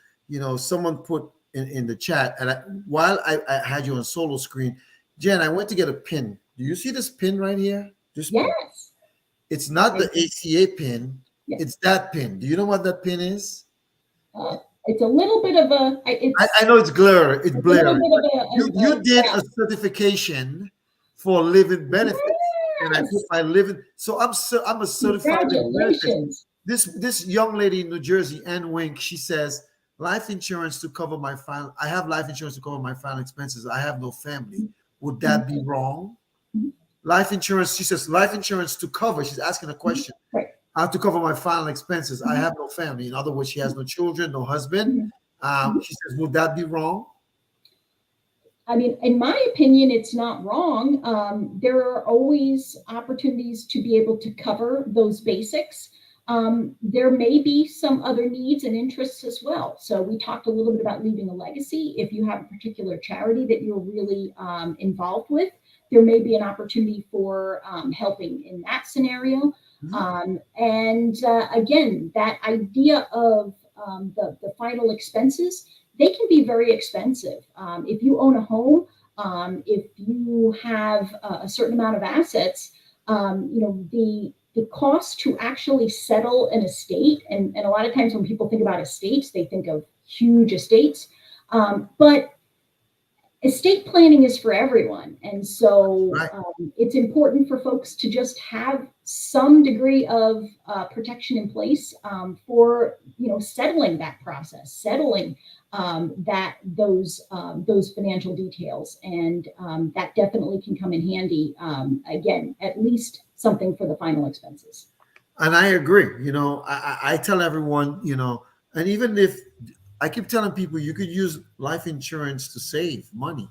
Someone put in the chat, and while I had you on solo screen, Jen, I went to get a pin. Do you see this pin right here? This yes. Pin? It's not the ACA pin. Yes. It's that pin. Do you know what that pin is? It's a little bit of a. I know it's blurry. It's blurry. You did a certification for living benefits, and I put my living. So I'm a certified living benefits. This young lady in New Jersey, Ann Wink, she says life insurance to cover my final. I have life insurance to cover my final expenses. I have no family. Would that be wrong? Life insurance, she says, life insurance to cover. She's asking a question. Right. I have to cover my final expenses. I have no family. In other words, she has no children, no husband. She says, would that be wrong? I mean, in my opinion, it's not wrong. There are always opportunities to be able to cover those basics. There may be some other needs and interests as well. So we talked a little bit about leaving a legacy. If you have a particular charity that you're really involved with, there may be an opportunity for helping in that scenario. Again, that idea of the final expenses, they can be very expensive. If you own a home, if you have a certain amount of assets, the cost to actually settle an estate, and a lot of times when people think about estates, they think of huge estates, but estate planning is for everyone. And so it's important for folks to just have some degree of protection in place for, settling that process, settling those financial details. And that definitely can come in handy. Again, at least something for the final expenses. And I agree. I tell everyone, and even if I keep telling people, you could use life insurance to save money,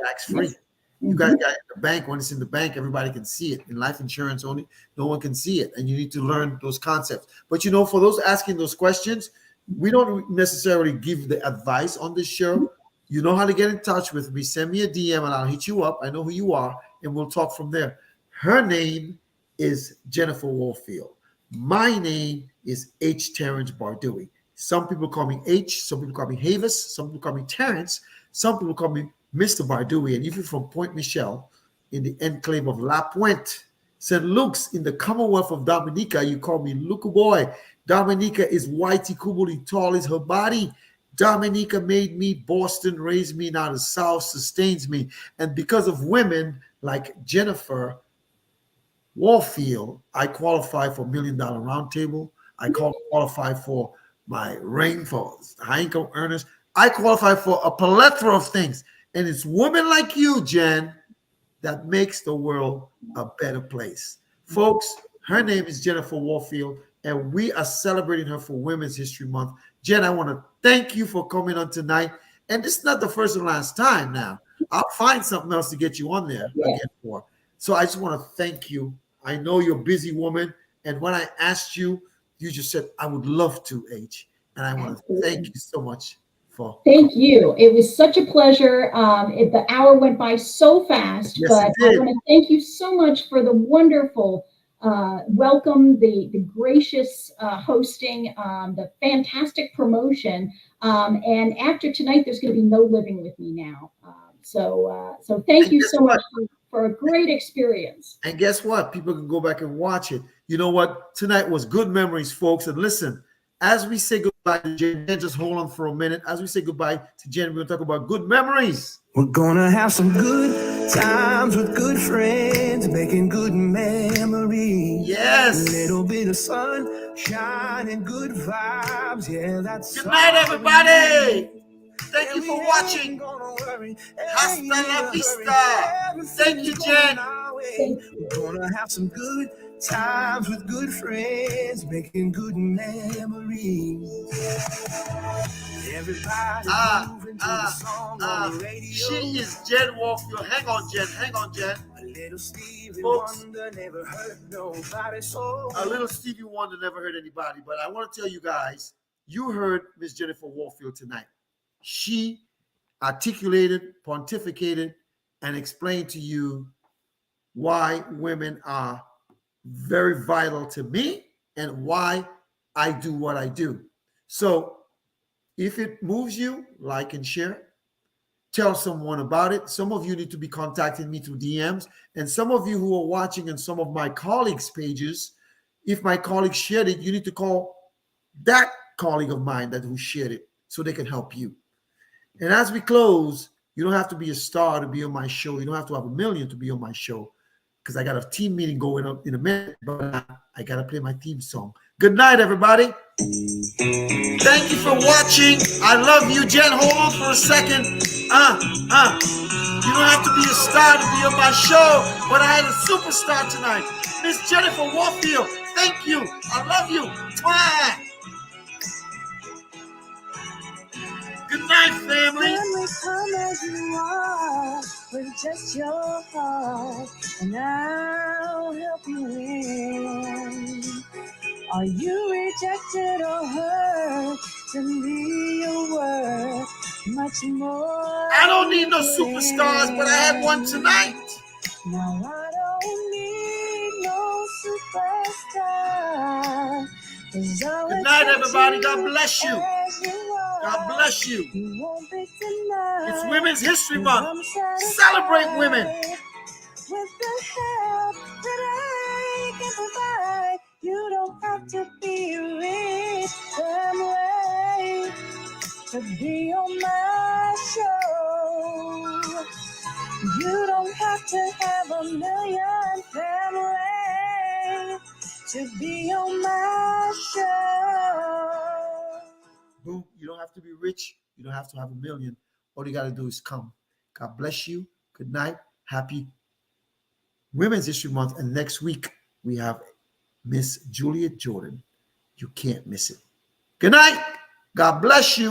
tax-free. Yes. You guys got the bank. When it's in the bank, everybody can see it. In life insurance, only no one can see it, and you need to learn those concepts. But for those asking those questions, we don't necessarily give the advice on this show. You know how to get in touch with me. Send me a DM, and I'll hit you up. I know who you are, and we'll talk from there. Her name is Jennifer Warfield. My name is H. Terrence Bardui. Some people call me H, some people call me Havis, some people call me Terrence, some people call me Mr. Bardui. And if you're from Point Michel in the enclave of La Puente, St. Luke's in the Commonwealth of Dominica, you call me Luku Boy. Dominica is whitey kubuli, tall is her body. Dominica made me, Boston raised me, now the South sustains me. And because of women like Jennifer Warfield, I qualify for $1 Million Roundtable. I qualify for my ring for high income earners. I qualify for a plethora of things. And it's women like you, Jen, that makes the world a better place. Folks, her name is Jennifer Warfield, and we are celebrating her for Women's History Month. Jen, I want to thank you for coming on tonight. And this is not the first and last time now. I'll find something else to get you on there again for. So I just want to thank you. I know you're a busy woman. And when I asked you, you just said, I would love to, H. And I want to thank you so much for. Thank you. It was such a pleasure. The hour went by so fast, Yes, but it I did. want to thank you so much for the wonderful welcome, the gracious hosting, the fantastic promotion. And after tonight, there's going to be no living with me now. So thank And you guess so what? much for a great experience. And guess what? People can go back and watch it. You know what? Tonight was good memories, folks. And listen, as we say goodbye to Jen, just hold on for a minute. As we say goodbye to Jen, we're going to talk about good memories. We're gonna have some good times with good friends, making good memories. Yes. A little bit of sunshine and good vibes. Yeah, that's Good night, everybody. Thank you and for we watching. ain't gonna worry. Hasta Ain't la in a hurry. vista. Thank you, Everything's Jen. going our way. We're gonna have some good times with good friends, making good memories. Everybody moving to the song on the radio. She is Jen Warfield. Hang on, Jen. Hang on, Jen. A little Stevie Folks, Wonder never hurt nobody so. a little Stevie Wonder never hurt anybody. But I want to tell you guys, you heard Miss Jennifer Warfield tonight. She articulated, pontificated, and explained to you why women are very vital to me and why I do what I do. So if it moves you, like and share. Tell someone about it. Some of you need to be contacting me through DMs. And some of you who are watching and some of my colleagues' pages, if my colleagues shared it, you need to call that colleague of mine that who shared it so they can help you. And as we close, you don't have to be a star to be on my show. You don't have to have a million to be on my show because I got a team meeting going up in a minute, but I got to play my theme song. Good night, everybody. Thank you for watching. I love you, Jen. Hold on for a second. You don't have to be a star to be on my show, but I had a superstar tonight. Miss Jennifer Warfield. Thank you. I love you. Mwah. Good night, family. Family, come as you are with just your heart, and I'll help you win. Are you rejected or hurt? To me, your worth much more. I don't need no superstars, but I had one tonight. Now I don't need no superstar. Good night, everybody. God bless you. God bless you. It's Women's History Month. Celebrate women. With the help that I can provide, you don't have to be rich family to be on my show. You don't have to have a million family to be on my show. Boom. You don't have to be rich. You don't have to have a million. All you got to do is come. God bless you. Good night. Happy Women's History Month. And next week, we have Miss Juliet Jordan. You can't miss it. Good night. God bless you.